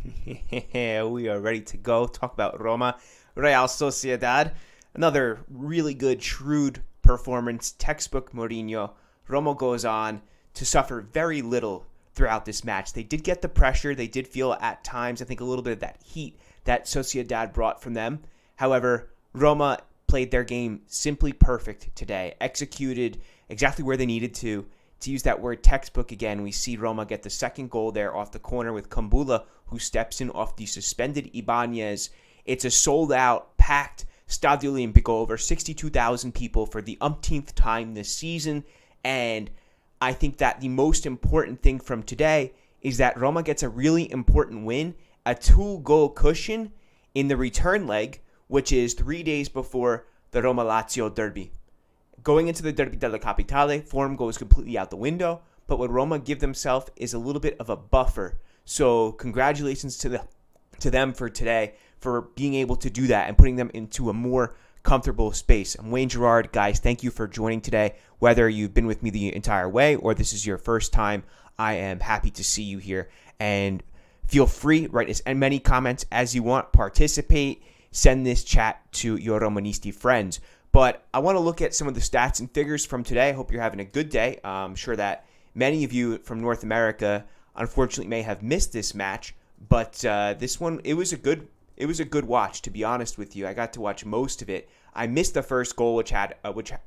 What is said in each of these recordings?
We are ready to go. Talk about Roma-Real Sociedad. Another really good, shrewd performance. Textbook Mourinho. Roma goes on to suffer very little throughout this match. They did get the pressure. They did feel at times, I think, a little bit of that heat that Sociedad brought from them. However, Roma played their game simply perfect today. Executed exactly where they needed to. To use that word textbook again, we see Roma get the second goal there off the corner with Kumbulla, who steps in off the suspended Ibanez. It's a sold-out, packed Stadio Olimpico, over 62,000 people for the umpteenth time this season. And I think that the most important thing from today is that Roma gets a really important win, a 2-goal cushion in the return leg, which is 3 days before the Roma-Lazio derby. Going into the Derby della Capitale, form goes completely out the window, but what Roma give themselves is a little bit of a buffer. So congratulations to them for today, for being able to do that and putting them into a more comfortable space. I'm Wayne Gerard. Guys, thank you for joining today. Whether you've been with me the entire way or this is your first time, I am happy to see you here. And feel free, write as many comments as you want, participate, send this chat to your Romanisti friends. But I want to look at some of the stats and figures from today. I hope you're having a good day. I'm sure that many of you from North America, unfortunately, may have missed this match. But this one, it was a good watch, to be honest with you. I got to watch most of it. I missed the first goal, which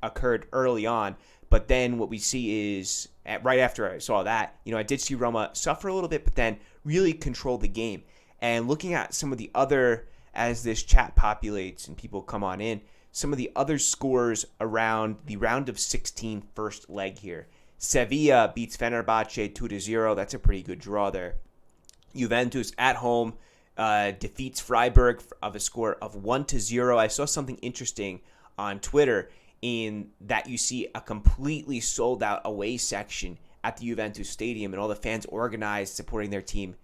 occurred early on. But then what we see is, right after I saw that, I did see Roma suffer a little bit, but then really control the game. And looking at some of the other, as this chat populates and people come on in, some of the other scores around the round of 16 first leg here. Sevilla beats Fenerbahce 2-0. That's a pretty good draw there. Juventus at home defeats Freiburg of a score of 1-0. I saw something interesting on Twitter in that you see a completely sold out away section at the Juventus Stadium and all the fans organized supporting their team.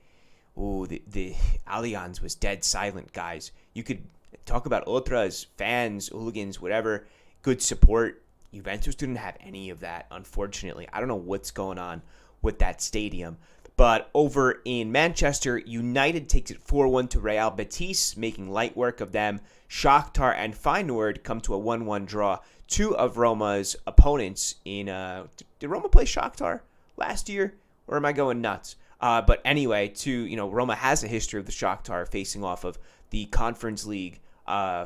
Ooh, the Allianz was dead silent, guys. You could talk about ultras, fans, hooligans, whatever, good support. Juventus didn't have any of that, unfortunately. I don't know what's going on with that stadium. But over in Manchester, United takes it 4-1 to Real Betis, making light work of them. Shakhtar and Feyenoord come to a 1-1 draw. Two of Roma's opponents in... did Roma play Shakhtar last year? Or am I going nuts? But anyway, Roma has a history of the Shakhtar facing off of the Conference League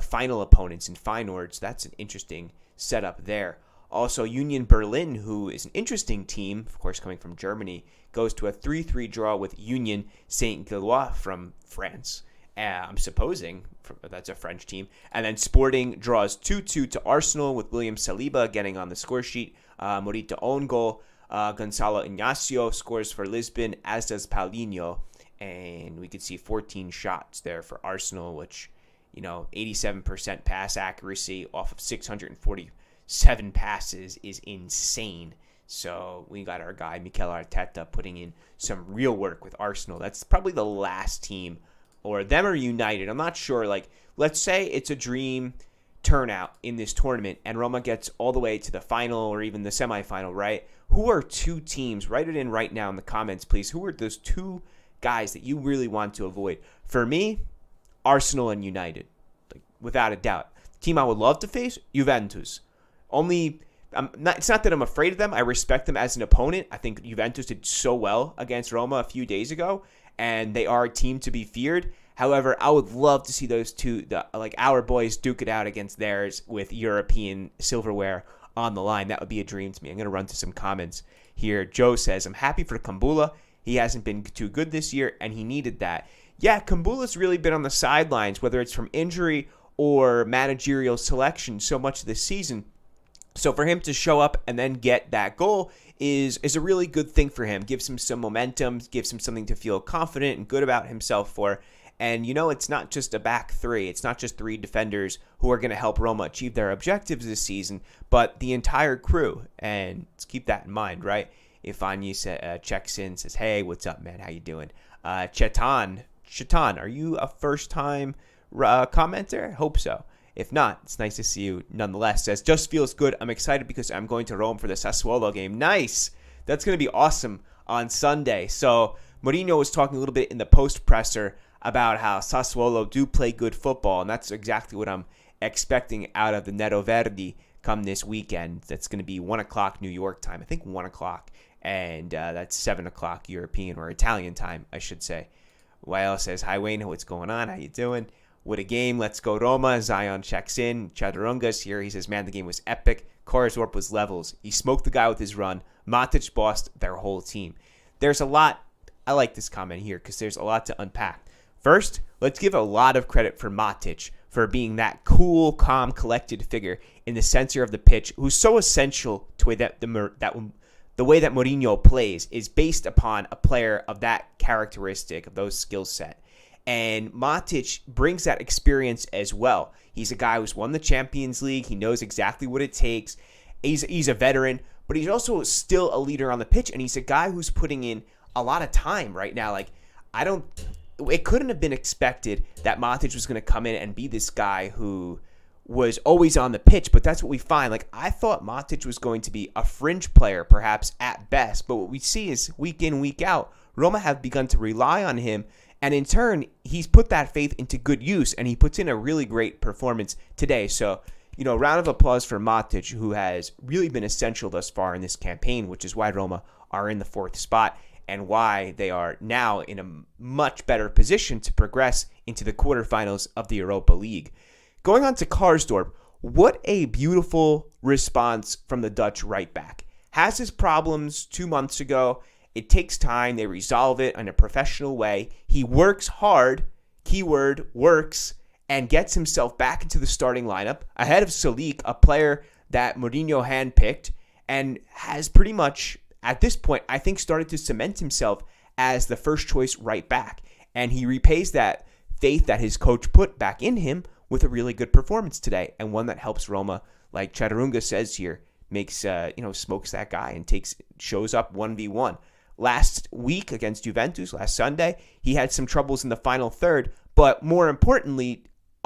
final opponents in Feyenoord. So that's an interesting setup there. Also, Union Berlin, who is an interesting team, of course coming from Germany, goes to a 3-3 draw with Union Saint-Gilloise from France. I'm supposing that's a French team. And then Sporting draws 2-2 to Arsenal with William Saliba getting on the score sheet. Morita own goal. Gonzalo Ignacio scores for Lisbon, as does Paulinho. And we could see 14 shots there for Arsenal, which, 87% pass accuracy off of 647 passes is insane. So we got our guy Mikel Arteta putting in some real work with Arsenal. That's probably the last team, or them or United. I'm not sure. Let's say it's a dream turnout in this tournament and Roma gets all the way to the final or even the semifinal, right? Who are two teams? Write it in right now in the comments, please. Who are those two guys that you really want to avoid? For me, Arsenal and United, without a doubt. The team I would love to face, Juventus. It's not that I'm afraid of them. I respect them as an opponent. I think Juventus did so well against Roma a few days ago, and they are a team to be feared. However, I would love to see those two, our boys, duke it out against theirs with European silverware on the line. That would be a dream to me. I'm going to run to some comments here. Joe says, I'm happy for Kumbulla. He hasn't been too good this year, and he needed that. Yeah, Kumbulla's really been on the sidelines, whether it's from injury or managerial selection so much of this season. So for him to show up and then get that goal is a really good thing for him. Gives him some momentum, gives him something to feel confident and good about himself for. And, it's not just a back three. It's not just three defenders who are going to help Roma achieve their objectives this season, but the entire crew. And let's keep that in mind, right? If Anya checks in, says, hey, what's up, man? How you doing? Chetan, are you a first-time commenter? I hope so. If not, it's nice to see you nonetheless. Says, just feels good. I'm excited because I'm going to Rome for the Sassuolo game. Nice. That's going to be awesome on Sunday. So Mourinho was talking a little bit in the post-presser about how Sassuolo do play good football, and that's exactly what I'm expecting out of the Neroverdi come this weekend. That's going to be 1 o'clock New York time. I think 1 o'clock, and that's 7 o'clock European or Italian time, I should say. Wael says, hi, Wayne. What's going on? How you doing? What a game. Let's go Roma. Zion checks in. Chaturunga's here. He says, man, the game was epic. Karsdorp was levels. He smoked the guy with his run. Matic bossed their whole team. There's a lot. I like this comment here because there's a lot to unpack. First, let's give a lot of credit for Matic for being that cool, calm, collected figure in the center of the pitch who's so essential to the way that Mourinho plays is based upon a player of that characteristic, of those skill set. And Matic brings that experience as well. He's a guy who's won the Champions League. He knows exactly what it takes. He's a veteran, but he's also still a leader on the pitch, and he's a guy who's putting in a lot of time right now. It couldn't have been expected that Matic was going to come in and be this guy who was always on the pitch, but that's what we find. I thought Matic was going to be a fringe player, perhaps at best, but what we see is week in, week out, Roma have begun to rely on him, and in turn, he's put that faith into good use, and he puts in a really great performance today. So, round of applause for Matic, who has really been essential thus far in this campaign, which is why Roma are in the 4th spot, and why they are now in a much better position to progress into the quarterfinals of the Europa League. Going on to Karsdorp, what a beautiful response from the Dutch right back. Has his problems 2 months ago. It takes time. They resolve it in a professional way. He works hard, keyword works, and gets himself back into the starting lineup ahead of Salik, a player that Mourinho handpicked, and has pretty much, at this point, I think started to cement himself as the first choice right back. And he repays that faith that his coach put back in him with a really good performance today, and one that helps Roma, like Chaturunga says here, makes smokes that guy and shows up 1v1. Last week against Juventus, last Sunday, he had some troubles in the final third, but more importantly,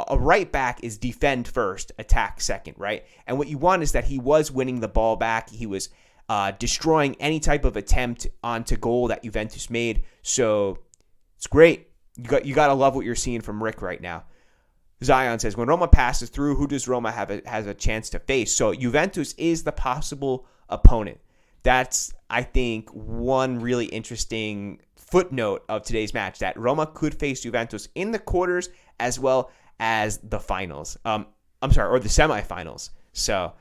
a right back is defend first, attack second, right? And what you want is that he was winning the ball back. He was destroying any type of attempt onto goal that Juventus made. So it's great. You got to love what you're seeing from Rick right now. Zion says, when Roma passes through, who does Roma has a chance to face? So Juventus is the possible opponent. That's, I think, one really interesting footnote of today's match, that Roma could face Juventus in the quarters as well as the finals. Or the semifinals. So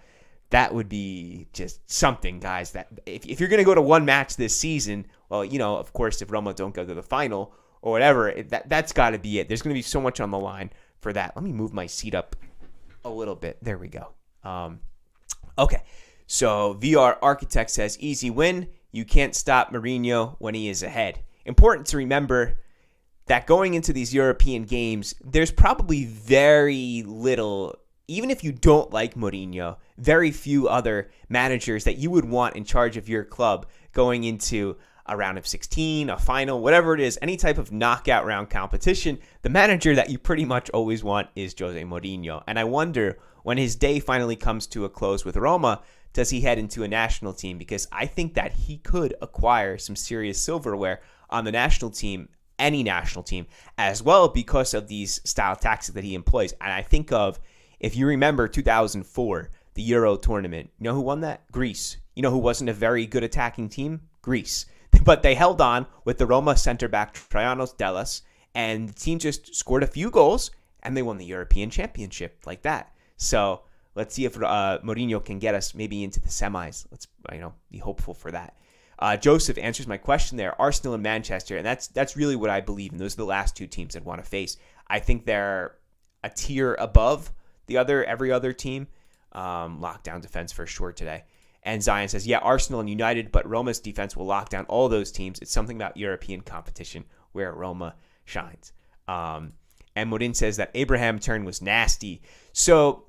that would be just something, guys. That if you're going to go to one match this season, well, of course, if Roma don't go to the final or whatever, that's got to be it. There's going to be so much on the line for that. Let me move my seat up a little bit. There we go. Okay. So VR Architect says, easy win. You can't stop Mourinho when he is ahead. Important to remember that going into these European games, there's probably very little, even if you don't like Mourinho, very few other managers that you would want in charge of your club going into a round of 16, a final, whatever it is, any type of knockout round competition. The manager that you pretty much always want is Jose Mourinho. And I wonder, when his day finally comes to a close with Roma, does he head into a national team? Because I think that he could acquire some serious silverware on the national team, any national team, as well, because of these style tactics that he employs. And I think of, if you remember 2004, the Euro tournament, you know who won that? Greece. You know who wasn't a very good attacking team? Greece. But they held on with the Roma center back Traianos Delas, and the team just scored a few goals, and they won the European Championship like that. So let's see if Mourinho can get us maybe into the semis. Let's be hopeful for that. Joseph answers my question there. Arsenal and Manchester, and that's really what I believe. And those are the last two teams I'd want to face. I think they're a tier above every other team. Lockdown defense for sure today. And Zion says, yeah, Arsenal and United, but Roma's defense will lock down all those teams. It's something about European competition where Roma shines. And Modin says that Abraham turn was nasty. So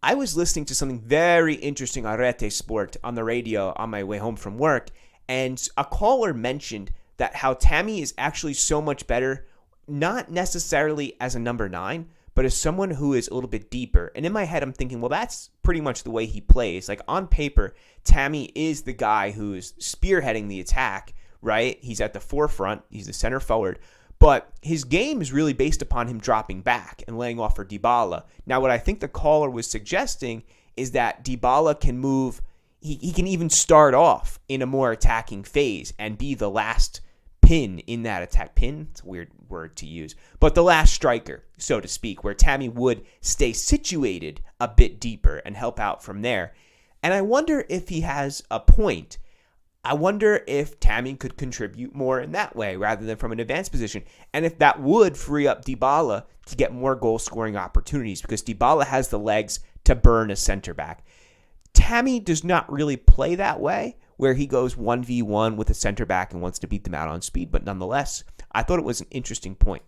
I was listening to something very interesting on Rete Sport on the radio on my way home from work, and a caller mentioned that how Tammy is actually so much better, not necessarily as a number 9, but as someone who is a little bit deeper. And in my head, I'm thinking, well, that's pretty much the way he plays. Like on paper, Tammy is the guy who's spearheading the attack, right? He's at the forefront. He's the center forward. But his game is really based upon him dropping back and laying off for Dybala. Now, what I think the caller was suggesting is that Dybala can move. He can even start off in a more attacking phase and be the last pin in that attack. Pin? It's a weird word to use. But the last striker, so to speak, where Tammy would stay situated a bit deeper and help out from there. And I wonder if he has a point. I wonder if Tammy could contribute more in that way rather than from an advanced position. And if that would free up Dybala to get more goal-scoring opportunities, because Dybala has the legs to burn a center back. Tammy does not really play that way, where he goes 1v1 with a center back and wants to beat them out on speed. But nonetheless, I thought it was an interesting point.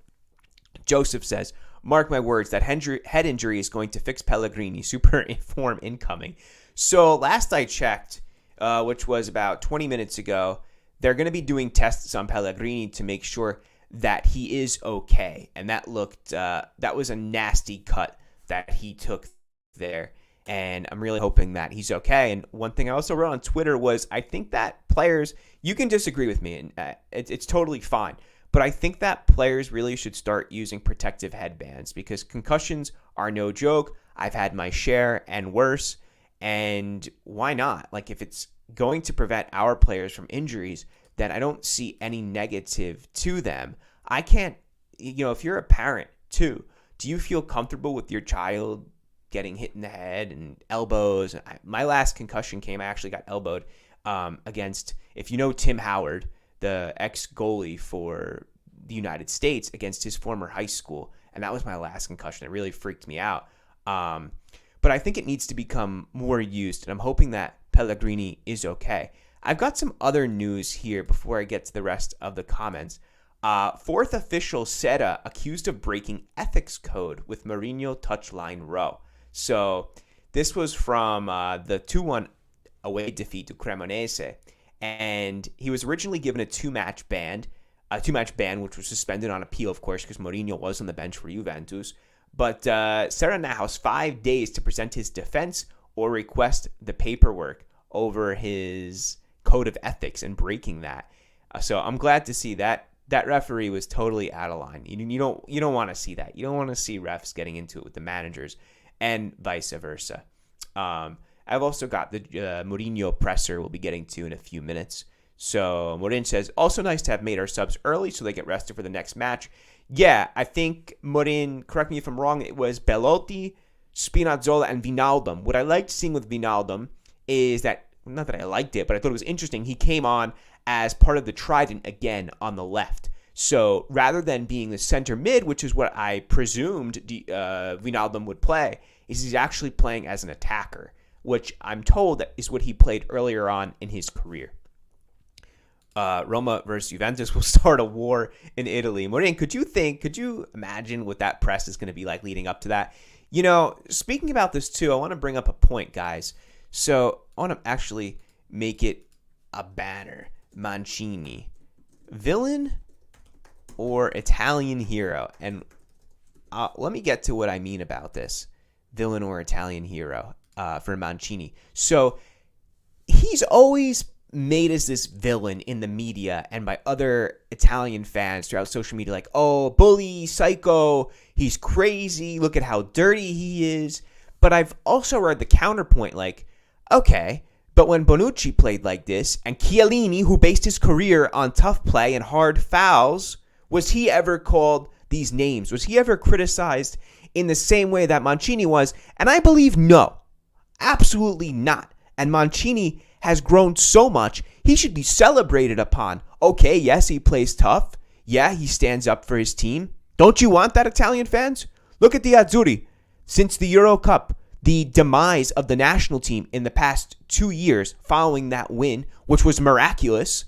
Joseph says, mark my words, that head injury is going to fix Pellegrini. Super form incoming. So last I checked, which was about 20 minutes ago, they're going to be doing tests on Pellegrini to make sure that he is okay. And that was a nasty cut that he took there. And I'm really hoping that he's okay. And one thing I also wrote on Twitter was, I think that players, you can disagree with me, and it's totally fine. But I think that players really should start using protective headbands, because concussions are no joke. I've had my share and worse. And why not? Like, if it's going to prevent our players from injuries, then I don't see any negative to them. I can't, if you're a parent too, do you feel comfortable with your child getting hit in the head and elbows? My last concussion came, I actually got elbowed against, if you know Tim Howard, the ex-goalie for the United States, against his former high school. And that was my last concussion. It really freaked me out. But I think it needs to become more used, and I'm hoping that Pellegrini is okay. I've got some other news here before I get to the rest of the comments. Fourth official Serra accused of breaking ethics code with Mourinho touchline row. So this was from the 2-1 away defeat to Cremonese, and he was originally given a two-match ban, which was suspended on appeal, of course, because Mourinho was on the bench for Juventus. But Serra now has 5 days to present his defense or request the paperwork over his code of ethics and breaking that. So I'm glad to see that referee was totally out of line. You don't want to see that. You don't want to see refs getting into it with the managers, and vice versa. I've also got the Mourinho presser we'll be getting to in a few minutes. So Mourinho says, also nice to have made our subs early so they get rested for the next match. Yeah, I think Mourinho, correct me if I'm wrong, it was Belotti, Spinazzola, and Wijnaldum. What I liked seeing with Wijnaldum is that, not that I liked it, but I thought it was interesting, he came on as part of the trident again on the left. So rather than being the center mid, which is what I presumed Wijnaldum would play, is he's actually playing as an attacker, which I'm told that is what he played earlier on in his career. Roma versus Juventus will start a war in Italy. Mourinho, could you imagine what that press is going to be like leading up to that? Speaking about this too, I want to bring up a point, guys. So I want to actually make it a banner. Mancini, villain or Italian hero? And let me get to what I mean about this. Villain or Italian hero for Mancini. So he's always made as this villain in the media and by other Italian fans throughout social media, like, oh, bully, psycho, he's crazy, look at how dirty he is. But I've also read the counterpoint, like, okay, but when Bonucci played like this, and Chiellini, who based his career on tough play and hard fouls, was he ever called these names? Was he ever criticized in the same way that Mancini was? And I believe no, absolutely not. And Mancini has grown so much, he should be celebrated upon. Okay, yes, he plays tough. Yeah, he stands up for his team. Don't you want that, Italian fans? Look at the Azzurri. Since the Euro Cup, the demise of the national team in the past 2 years following that win, which was miraculous,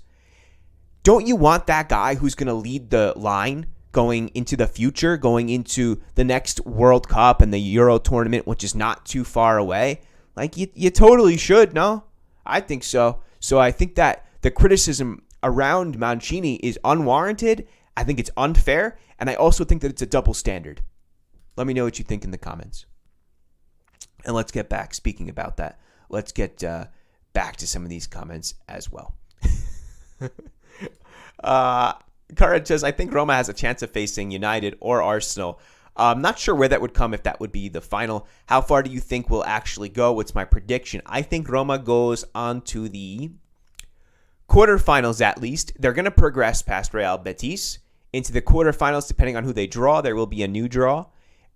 don't you want that guy who's going to lead the line going into the future, going into the next World Cup and the Euro tournament, which is not too far away? Like, you totally should, no? I think so. So I think that the criticism around Mancini is unwarranted. I think it's unfair. And I also think that it's a double standard. Let me know what you think in the comments. And let's get back. Speaking about that, let's get back to some of these comments as well. Courage says, I think Roma has a chance of facing United or Arsenal. I'm not sure where that would come if that would be the final. How far do you think we'll actually go? What's my prediction? I think Roma goes on to the quarterfinals at least. They're going to progress past Real Betis into the quarterfinals. Depending on who they draw, there will be a new draw,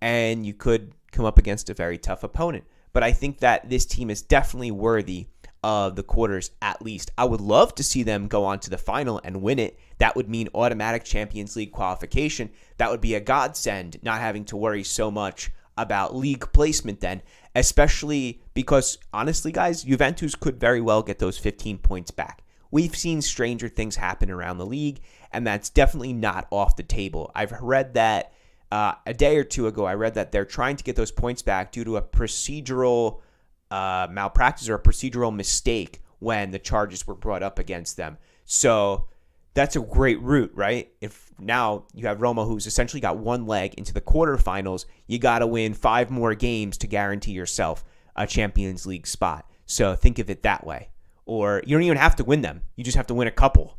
and you could come up against a very tough opponent. But I think that this team is definitely worthy of the quarters at least. I would love to see them go on to the final and win it. That would mean automatic Champions League qualification. That would be a godsend, not having to worry so much about league placement then, especially because, honestly, guys, Juventus could very well get those 15 points back. We've seen stranger things happen around the league, and that's definitely not off the table. I've read that a day or two ago, I read that they're trying to get those points back due to a procedural malpractice or a procedural mistake when the charges were brought up against them. So that's a great route, right? If now you have Roma, who's essentially got one leg into the quarterfinals, you got to win 5 more games to guarantee yourself a Champions League spot. So think of it that way. Or you don't even have to win them. You just have to win a couple,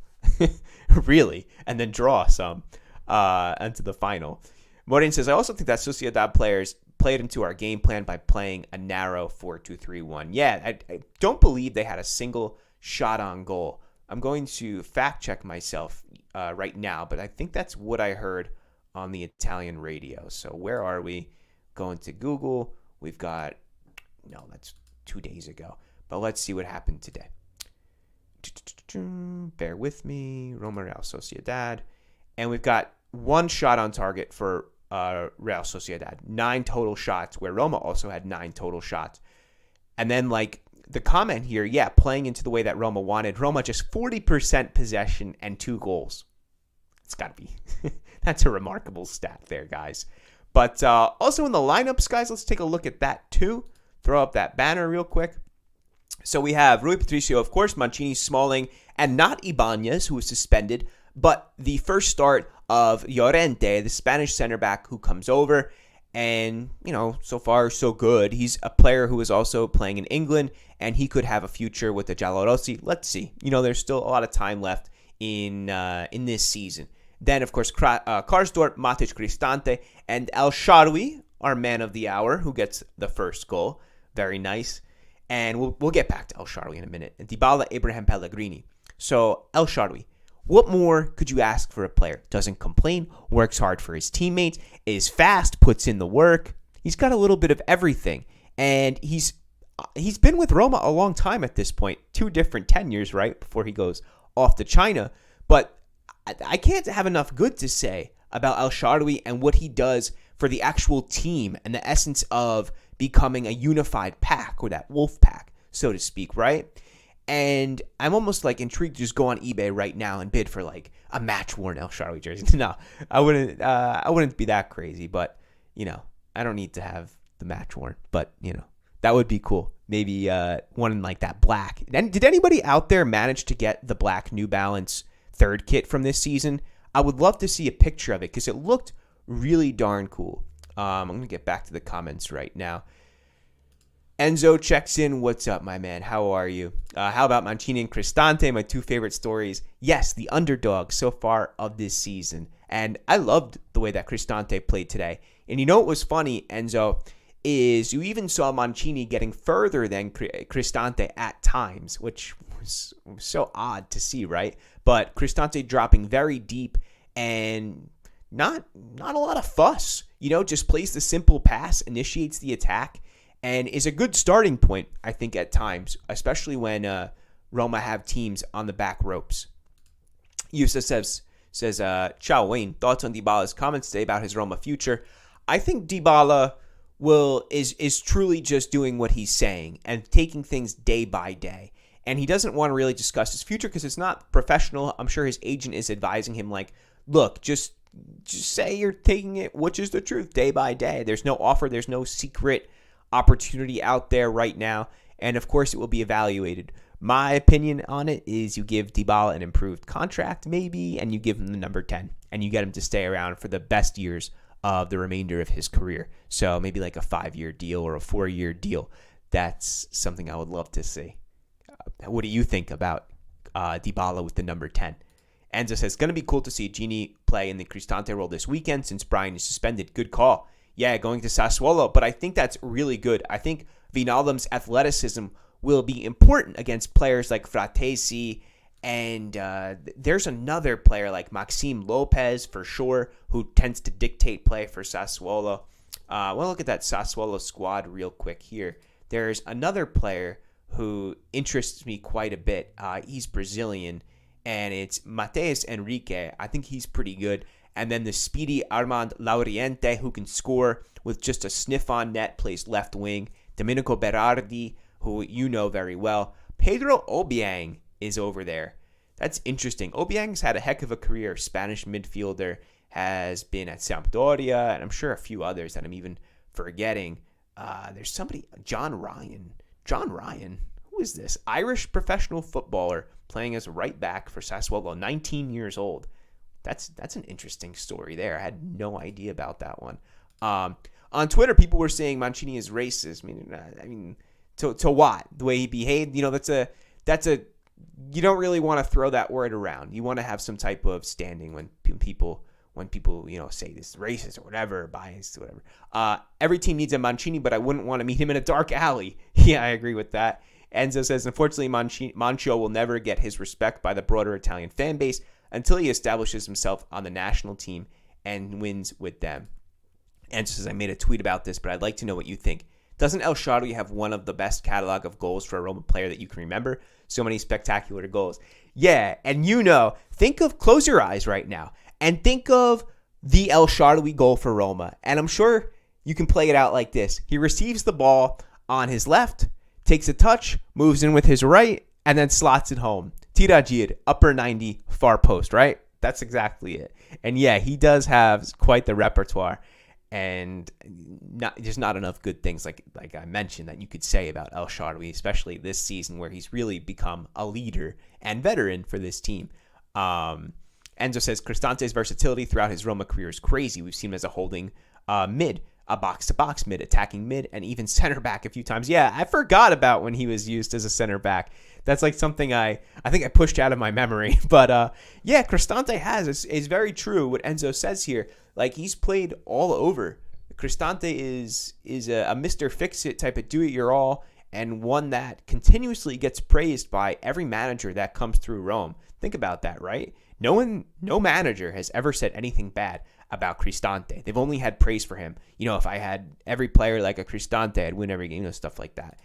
really, and then draw some into the final. Mourinho says, I also think that Sociedad players played into our game plan by playing a narrow 4-2-3-1. Yeah, I don't believe they had a single shot on goal. I'm going to fact check myself right now, but I think that's what I heard on the Italian radio. So where are we? Going to Google. We've got, no, that's 2 days ago. But let's see what happened today. Bear with me. Roma-Real Sociedad. And we've got 1 shot on target for Real Sociedad. 9 total shots, where Roma also had 9 total shots. And then, like, the comment here, yeah, playing into the way that Roma wanted. Roma just 40% possession and 2 goals. It's got to be. That's a remarkable stat there, guys. But also in the lineups, guys, let's take a look at that too. Throw up that banner real quick. So we have Rui Patricio, of course, Mancini, Smalling, and not Ibanez, who was suspended, but the first start of Llorente, the Spanish center back who comes over. And, you know, so far, so good. He's a player who is also playing in England, and he could have a future with the Giallorossi. Let's see. You know, there's still a lot of time left in this season. Then, of course, Karsdorp, Matic, Cristante, and El Shaarawy, our man of the hour, who gets the first goal. Very nice. And we'll get back to El Shaarawy in a minute. And Dybala, Abraham, Pellegrini. So, El Shaarawy. What more could you ask for a player? Doesn't complain, works hard for his teammates, is fast, puts in the work. He's got a little bit of everything. And he's been with Roma a long time at this point. 2 different tenures, right, before he goes off to China. But I can't have enough good to say about El Shaarawy and what he does for the actual team and the essence of becoming a unified pack, or that wolf pack, so to speak, right? And I'm almost like intrigued to just go on eBay right now and bid for like a match-worn El Shaarawy jersey. No, I wouldn't be that crazy, but you know, I don't need to have the match-worn, but you know, that would be cool. Maybe one in like that black. And did anybody out there manage to get the black New Balance 3rd kit from this season? I would love to see a picture of it because it looked really darn cool. I'm going to get back to the comments right now. Enzo checks in. What's up, my man? How are you? How about Mancini and Cristante, my 2 favorite stories? Yes, the underdogs so far of this season. And I loved the way that Cristante played today. And you know what was funny, Enzo, is you even saw Mancini getting further than Cristante at times, which was so odd to see, right? But Cristante dropping very deep and not a lot of fuss. You know, just plays the simple pass, initiates the attack, and is a good starting point, I think, at times, especially when Roma have teams on the back ropes. Yusa says, Ciao, Wayne. Thoughts on Dybala's comments today about his Roma future? I think Dybala is truly just doing what he's saying and taking things day by day. And he doesn't want to really discuss his future because it's not professional. I'm sure his agent is advising him like, look, just say you're taking it, which is the truth, day by day. There's no offer. There's no secret opportunity out there right now. And, of course, it will be evaluated. My opinion on it is you give Dybala an improved contract, maybe, and you give him the number 10, and you get him to stay around for the best years of the remainder of his career. So maybe like a 5-year deal or a 4-year deal. That's something I would love to see. What do you think about Dybala with the number 10? Enzo says, going to be cool to see Gini play in the Cristante role this weekend since Brian is suspended. Good call. Yeah, going to Sassuolo, but I think that's really good. I think Wijnaldum's athleticism will be important against players like Fratesi, and there's another player like Maxime Lopez for sure who tends to dictate play for Sassuolo. We'll look at that Sassuolo squad real quick here. There's another player who interests me quite a bit. He's Brazilian, and it's Matheus Henrique. I think he's pretty good. And then the speedy Armand Lauriente, who can score with just a sniff on net, plays left wing. Domenico Berardi, who you know very well. Pedro Obiang is over there. That's interesting. Obiang's had a heck of a career. Spanish midfielder, has been at Sampdoria, and I'm sure a few others that I'm even forgetting. There's somebody, John Ryan. John Ryan, who is this? Irish professional footballer playing as a right back for Sassuolo, 19 years old. That's an interesting story there. I had no idea about that one. On Twitter, people were saying Mancini is racist. I mean, to what? The way he behaved, that's a. You don't really want to throw that word around. You want to have some type of standing when people say this is racist or whatever, biased or whatever. Every team needs a Mancini, but I wouldn't want to meet him in a dark alley. Yeah, I agree with that. Enzo says, unfortunately, Mancio will never get his respect by the broader Italian fan base until he establishes himself on the national team and wins with them. Enzo says, I made a tweet about this, but I'd like to know what you think. Doesn't El Shaarawy have one of the best catalog of goals for a Roma player that you can remember? So many spectacular goals. Yeah, and close your eyes right now, and think of the El Shaarawy goal for Roma. And I'm sure you can play it out like this. He receives the ball on his left, takes a touch, moves in with his right, and then slots it home. Tiragir, upper 90, far post, right? That's exactly it. And yeah, he does have quite the repertoire. And there's not enough good things, like I mentioned, that you could say about El Shaarawy, especially this season where he's really become a leader and veteran for this team. Enzo says, Cristante's versatility throughout his Roma career is crazy. We've seen him as a holding mid, a box-to-box mid, attacking mid, and even center back a few times. Yeah, I forgot about when he was used as a center back. That's like something I think I pushed out of my memory. But yeah, Cristante is very true what Enzo says here. Like, he's played all over. Cristante is a Mr. Fix-It type of do-it-your-all, and one that continuously gets praised by every manager that comes through Rome. Think about that, right? No manager has ever said anything bad about Cristante. They've only had praise for him. If I had every player like a Cristante, I'd win every game, stuff like that.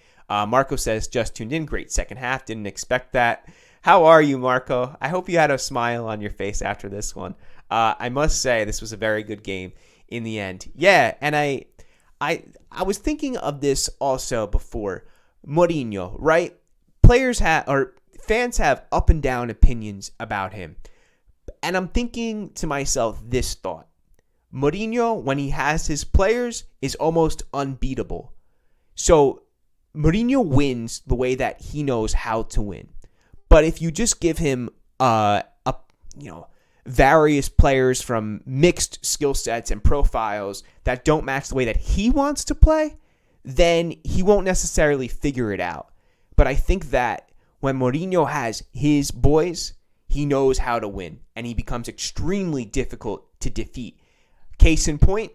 Marco says, just tuned in. Great second half. Didn't expect that. How are you, Marco? I hope you had a smile on your face after this one. I must say this was a very good game in the end. Yeah, and I was thinking of this also before. Mourinho, right? Fans have up and down opinions about him. And I'm thinking to myself this thought. Mourinho, when he has his players, is almost unbeatable. So Mourinho wins the way that he knows how to win. But if you just give him various players from mixed skill sets and profiles that don't match the way that he wants to play, then he won't necessarily figure it out. But I think that when Mourinho has his boys, he knows how to win, and he becomes extremely difficult to defeat. Case in point,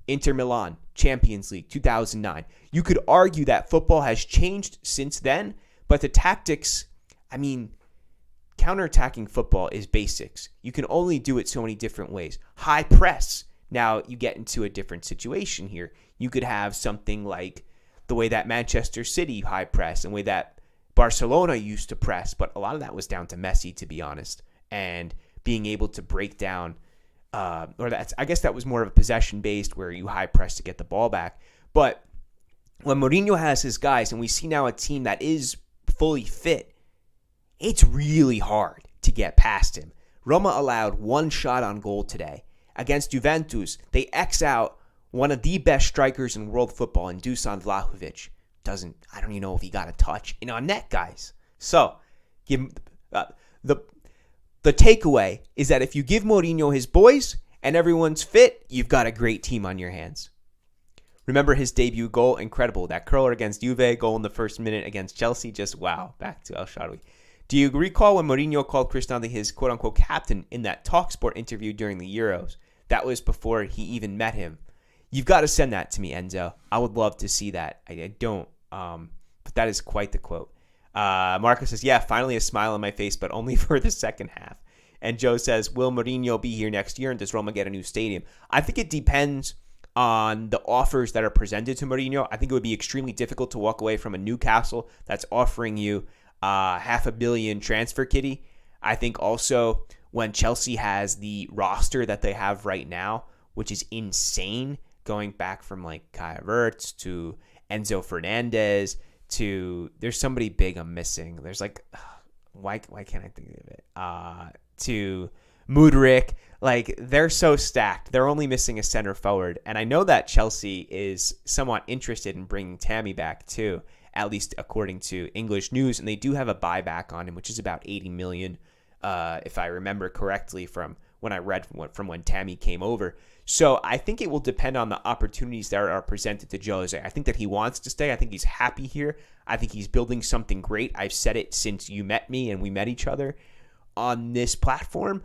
Inter Milan, Champions League, 2009. You could argue that football has changed since then, but the tactics, counterattacking football is basics. You can only do it so many different ways. High press. Now you get into a different situation here. You could have something like the way that Manchester City high press and the way that Barcelona used to press, but a lot of that was down to Messi, to be honest, and being able to break down, I guess that was more of a possession-based where you high press to get the ball back. But when Mourinho has his guys, and we see now a team that is fully fit, it's really hard to get past him. Roma allowed one shot on goal today. Against Juventus, they X out one of the best strikers in world football in Dusan Vlahovic. I don't even know if he got a touch in our net, guys. So, the takeaway is that if you give Mourinho his boys and everyone's fit, you've got a great team on your hands. Remember his debut goal? Incredible. That curler against Juve, goal in the first minute against Chelsea. Just wow. Back to El Shaarawy. Do you recall when Mourinho called Cristante his quote-unquote captain in that TalkSport interview during the Euros? That was before he even met him. You've got to send that to me, Enzo. I would love to see that. I don't, but that is quite the quote. Marco says, yeah, finally a smile on my face, but only for the second half. And Joe says, will Mourinho be here next year, and does Roma get a new stadium? I think it depends on the offers that are presented to Mourinho. I think it would be extremely difficult to walk away from a Newcastle that's offering you $500 million transfer kitty. I think also when Chelsea has the roster that they have right now, which is insane, going back from like Kai Havertz to Enzo Fernandez to, there's somebody big I'm missing. There's like, why can't I think of it? To Mudryk. Like, they're so stacked. They're only missing a center forward. And I know that Chelsea is somewhat interested in bringing Tammy back too, at least according to English news. And they do have a buyback on him, which is about 80 million, if I remember correctly from when I read from when Tammy came over. So I think it will depend on the opportunities that are presented to Jose. I think that he wants to stay. I think he's happy here. I think he's building something great. I've said it since you met me and we met each other on this platform.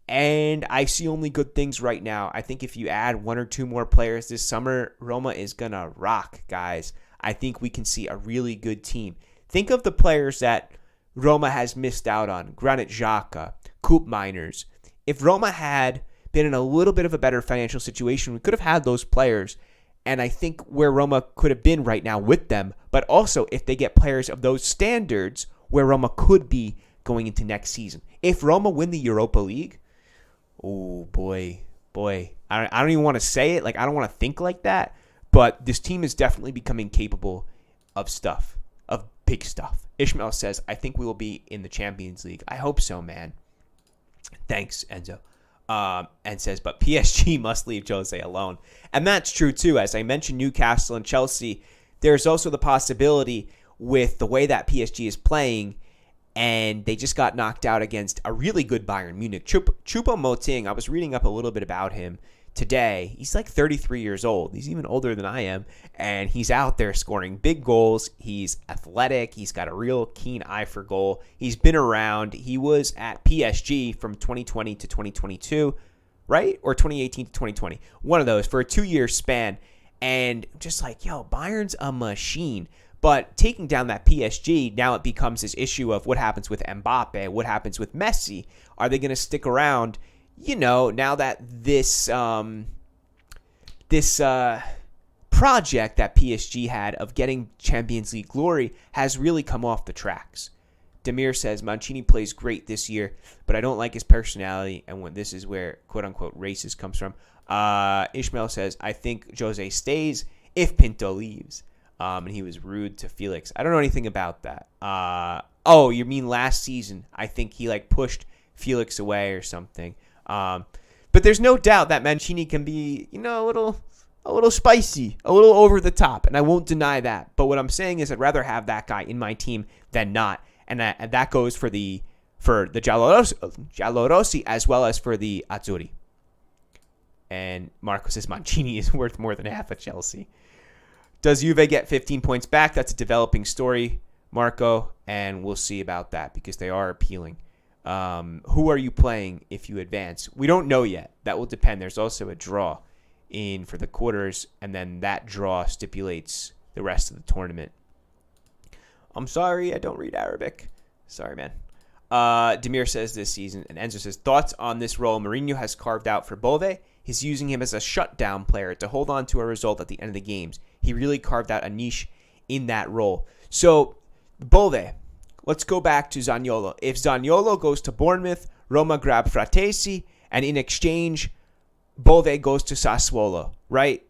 And I see only good things right now. I think if you add one or two more players this summer, Roma is going to rock, guys. I think we can see a really good team. Think of the players that Roma has missed out on. Granit Xhaka, Koop Miners. If Roma had been in a little bit of a better financial situation, we could have had those players. And I think where Roma could have been right now with them, but also if they get players of those standards, where Roma could be going into next season. If Roma win the Europa League, oh boy. I don't even want to say it. Like, I don't want to think like that. But this team is definitely becoming capable of stuff, of big stuff. Ishmael says, I think we will be in the Champions League. I hope so, man. Thanks, Enzo. And says, but PSG must leave Jose alone. And that's true, too. As I mentioned, Newcastle and Chelsea, there's also the possibility with the way that PSG is playing, and they just got knocked out against a really good Bayern Munich. Choupo-Moting, I was reading up a little bit about him today. He's like 33 years old. He's even older than I am, and he's out there scoring big goals. He's athletic. He's got a real keen eye for goal. He's been around. He was at PSG from 2020 to 2022, right? Or 2018 to 2020. One of those for a 2-year span. And just like, yo, Bayern's a machine. But taking down that PSG, now it becomes this issue of what happens with Mbappe, what happens with Messi. Are they going to stick around? You know, now that this project that PSG had of getting Champions League glory has really come off the tracks. Demir says, Mancini plays great this year, but I don't like his personality, and when this is where quote-unquote racist comes from. Ishmael says, I think Jose stays if Pinto leaves. And he was rude to Felix. I don't know anything about that. Oh, you mean last season? I think he like pushed Felix away or something. But there's no doubt that Mancini can be, you know, a little spicy, a little over the top, and I won't deny that. But what I'm saying is I'd rather have that guy in my team than not, and that goes for the Giallorossi as well as for the Azzurri. And Marco says Mancini is worth more than half of Chelsea. Does Juve get 15 points back? That's a developing story, Marco, and we'll see about that because they are appealing. Who are you playing if you advance? We don't know yet. That will depend. There's also a draw in for the quarters, and then that draw stipulates the rest of the tournament. I'm sorry, I don't read Arabic. Sorry, man. Demir says this season, and Enzo says, thoughts on this role Mourinho has carved out for Bove? He's using him as a shutdown player to hold on to a result at the end of the games. He really carved out a niche in that role. So, Bove, let's go back to Zaniolo. If Zaniolo goes to Bournemouth, Roma grab Fratesi, and in exchange, Bove goes to Sassuolo, right?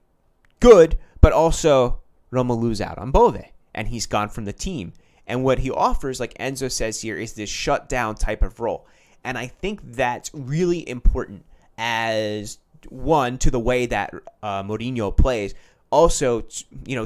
Good, but also Roma lose out on Bove, and he's gone from the team. And what he offers, like Enzo says here, is this shutdown type of role. And I think that's really important as, one, to the way that Mourinho plays. Also,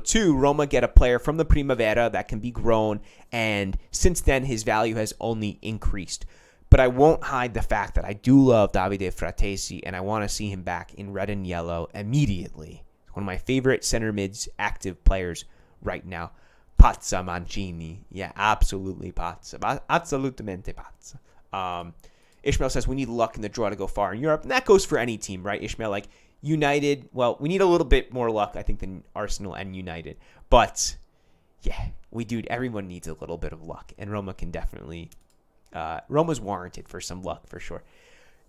two, Roma get a player from the Primavera that can be grown, and since then his value has only increased. But I won't hide the fact that I do love Davide Fratesi, and I want to see him back in red and yellow immediately. One of my favorite center mids, active players right now. pazza Mancini. Yeah, absolutely pazza. Assolutamente pazza. Ishmael says we need luck in the draw to go far in Europe, and that goes for any team, right, Ishmael? Like United, well, we need a little bit more luck, I think, than Arsenal and United. But yeah, we do. Everyone needs a little bit of luck, and Roma can definitely. Roma's warranted for some luck for sure.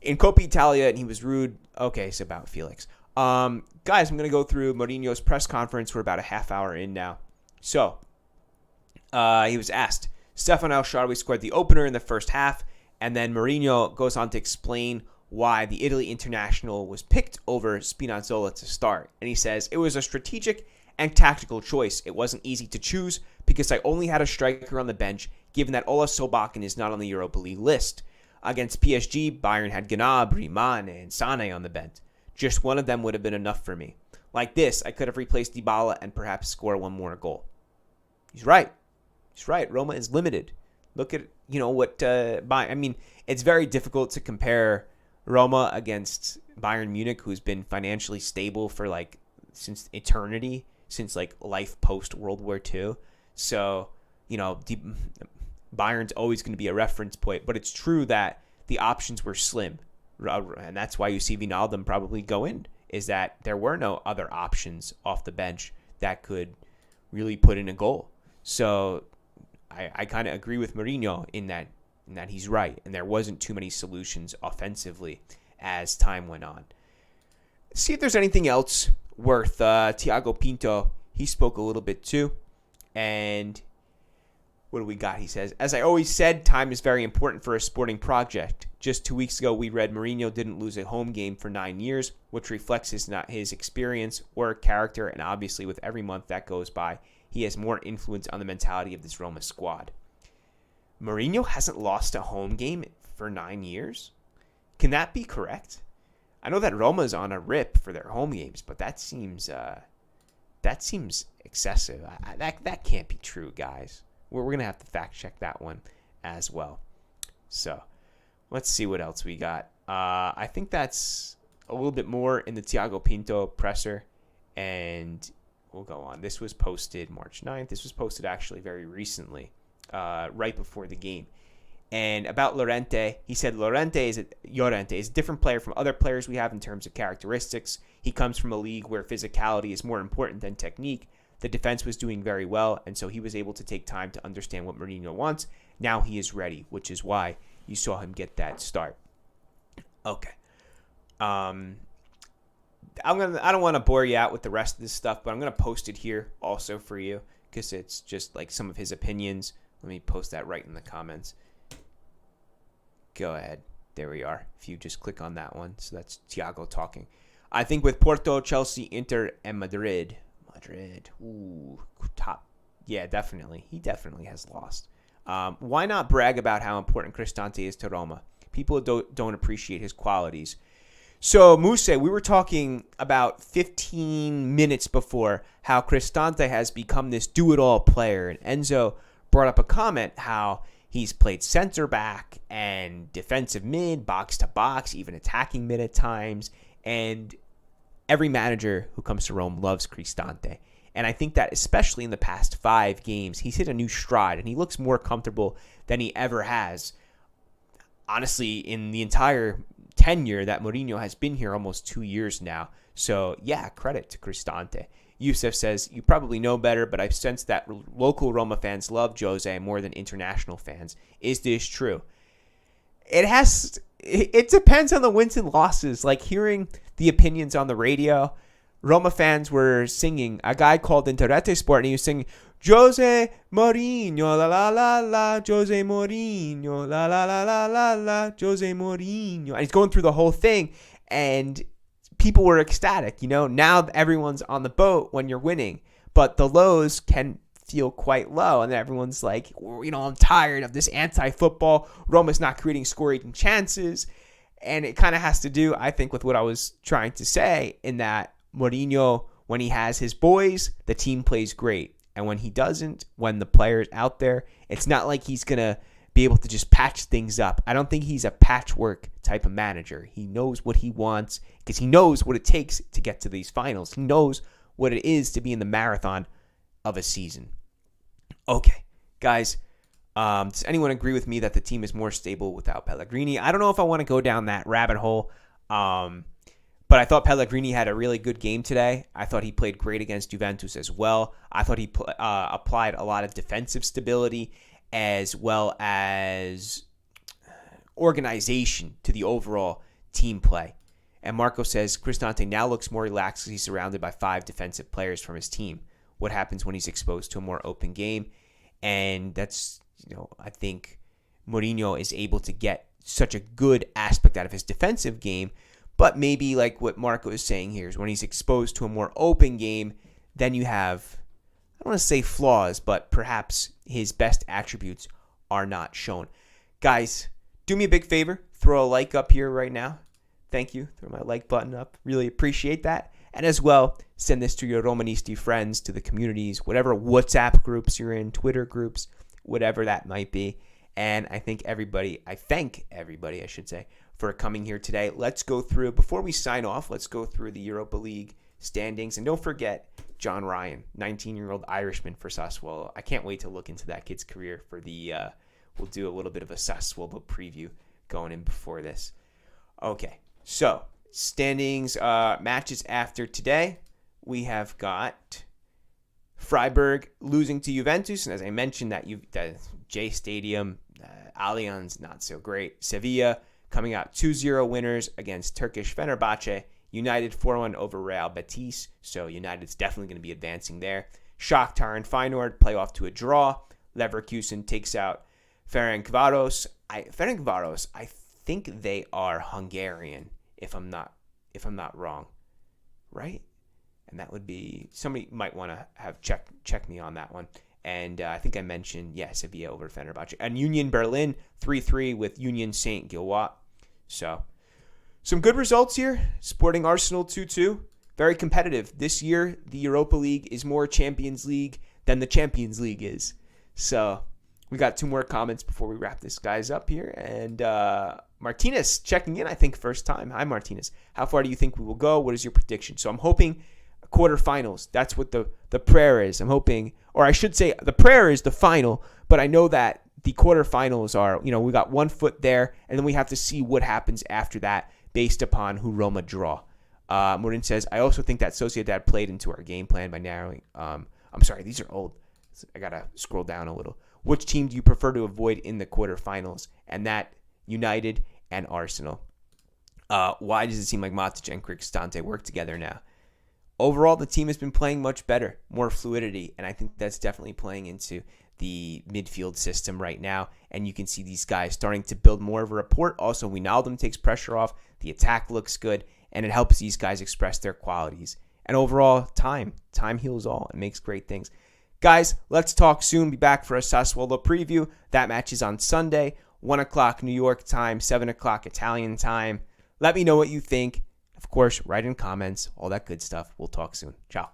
In Coppa Italia, and he was rude. Okay, so about Felix. Guys, I'm gonna go through Mourinho's press conference. We're about a half hour in now. So, he was asked. Stefano El Shaarawy scored the opener in the first half, and then Mourinho goes on to explain why the Italy international was picked over Spinazzola to start. And he says, it was a strategic and tactical choice. It wasn't easy to choose because I only had a striker on the bench, given that Ola Solbakken is not on the Europa League list. Against PSG, Bayern had Gnabry, Mane, and Sané on the bench. Just one of them would have been enough for me. Like this, I could have replaced Dybala and perhaps score one more goal. He's right. He's right. Roma is limited. Look at, what Bayern... I mean, it's very difficult to compare Roma against Bayern Munich, who's been financially stable for, since eternity, since, life post-World War II. So, Bayern's always going to be a reference point. But it's true that the options were slim. And that's why you see Wijnaldum probably go in, is that there were no other options off the bench that could really put in a goal. So I kind of agree with Mourinho in that he's right, and there wasn't too many solutions offensively as time went on. See if there's anything else worth. Thiago Pinto, he spoke a little bit too, and what do we got? He says, as I always said, time is very important for a sporting project. Just 2 weeks ago, we read Mourinho didn't lose a home game for 9 years, which reflects his experience or character, and obviously with every month that goes by, he has more influence on the mentality of this Roma squad. Mourinho hasn't lost a home game for 9 years? Can that be correct? I know that Roma's on a rip for their home games, but that seems excessive. That can't be true, guys. We're going to have to fact check that one as well. So, let's see what else we got. I think that's a little bit more in the Thiago Pinto presser, and we'll go on. This was posted March 9th. This was posted actually very recently, right before the game. And about Llorente, he said Llorente is a different player from other players we have in terms of characteristics. He comes from a league where physicality is more important than technique. The defense was doing very well, and so he was able to take time to understand what Mourinho wants. Now he is ready, which is why you saw him get that start. Okay. I don't want to bore you out with the rest of this stuff, but I'm going to post it here also for you because it's just some of his opinions. Let me post that right in the comments. Go ahead. There we are. If you just click on that one. So that's Thiago talking. I think with Porto, Chelsea, Inter, and Madrid. Ooh, top. Yeah, definitely. He definitely has lost. Why not brag about how important Cristante is to Roma? People don't appreciate his qualities. So, Muse, we were talking about 15 minutes before how Cristante has become this do-it-all player. And Enzo brought up a comment how he's played center back and defensive mid, box to box, even attacking mid at times. And every manager who comes to Rome loves Cristante. And I think that especially in the past 5 games, he's hit a new stride and he looks more comfortable than he ever has. Honestly, in the entire tenure that Mourinho has been here, almost 2 years now. So, yeah, credit to Cristante. Yusuf says, you probably know better, but I've sensed that local Roma fans love Jose more than international fans. Is this true? It depends on the wins and losses. Like hearing the opinions on the radio, Roma fans were singing. A guy called into Rete Sport and he was singing, Jose Mourinho, la la la la, Jose Mourinho, la la la la la la, Jose Mourinho. And he's going through the whole thing, and people were ecstatic. Now everyone's on the boat when you're winning, but the lows can feel quite low, and everyone's like, I'm tired of this anti-football. Roma's not creating scoring chances, and it kind of has to do, I think, with what I was trying to say in that Mourinho, when he has his boys, the team plays great. And when he doesn't, when the player's out there, it's not like he's going to be able to just patch things up. I don't think he's a patchwork type of manager. He knows what he wants because he knows what it takes to get to these finals. He knows what it is to be in the marathon of a season. Okay, guys, does anyone agree with me that the team is more stable without Pellegrini? I don't know if I want to go down that rabbit hole, but I thought Pellegrini had a really good game today. I thought he played great against Juventus as well. I thought he applied a lot of defensive stability as well as organization to the overall team play. And Marco says, Cristante now looks more relaxed as he's surrounded by 5 defensive players from his team. What happens when he's exposed to a more open game? And that's, I think Mourinho is able to get such a good aspect out of his defensive game. But maybe like what Marco is saying here is when he's exposed to a more open game, then you have, I don't want to say flaws, but perhaps his best attributes are not shown. Guys, do me a big favor. Throw a like up here right now. Thank you. Throw my like button up. Really appreciate that. And as well, send this to your Romanisti friends, to the communities, whatever WhatsApp groups you're in, Twitter groups, whatever that might be. And I thank everybody, I should say, for coming here today. Let's go through, before we sign off, let's go through the Europa League standings. And don't forget John Ryan, 19-year-old Irishman for Sassuolo. I can't wait to look into that kid's career for we'll do a little bit of a Sassuolo preview going in before this. Okay, so standings, matches after today. We have got Freiburg losing to Juventus, and as I mentioned, that J Stadium, Allianz, not so great. Sevilla coming out 2-0 winners against Turkish Fenerbahce. United 4-1 over Real Betis, so United's definitely going to be advancing there. Shakhtar and Feyenoord play off to a draw. Leverkusen takes out Ferencváros. Ferencváros, I think they are Hungarian, if I'm not wrong, right? And that would be, somebody might want to have check me on that one. And I think I mentioned, Sevilla over Fenerbahce. And Union Berlin 3-3 with Union Saint Gilloise. So some good results here. Sporting Arsenal 2-2. Very competitive. This year, the Europa League is more Champions League than the Champions League is. So we got 2 more comments before we wrap this guys up here. And Martinez checking in, I think, first time. Hi, Martinez. How far do you think we will go? What is your prediction? So I'm hoping quarterfinals. That's what the prayer is. I'm hoping, or I should say the prayer is the final, but I know that the quarterfinals are, we got 1 foot there, and then we have to see what happens after that based upon who Roma draw. Morin says, I also think that Sociedad played into our game plan by narrowing. I'm sorry, these are old. I got to scroll down a little. Which team do you prefer to avoid in the quarterfinals? And that, United and Arsenal. Why does it seem like Matic and Cristante work together now? Overall, the team has been playing much better, more fluidity, and I think that's definitely playing into the midfield system right now. And you can see these guys starting to build more of a rapport. Also, Wijnaldum takes pressure off. The attack looks good, and it helps these guys express their qualities. And overall, time heals all and makes great things. Guys, let's talk soon. Be back for a Sassuolo preview. That match is on Sunday, 1 o'clock New York time, 7 o'clock Italian time. Let me know what you think. Of course, write in comments, all that good stuff. We'll talk soon. Ciao.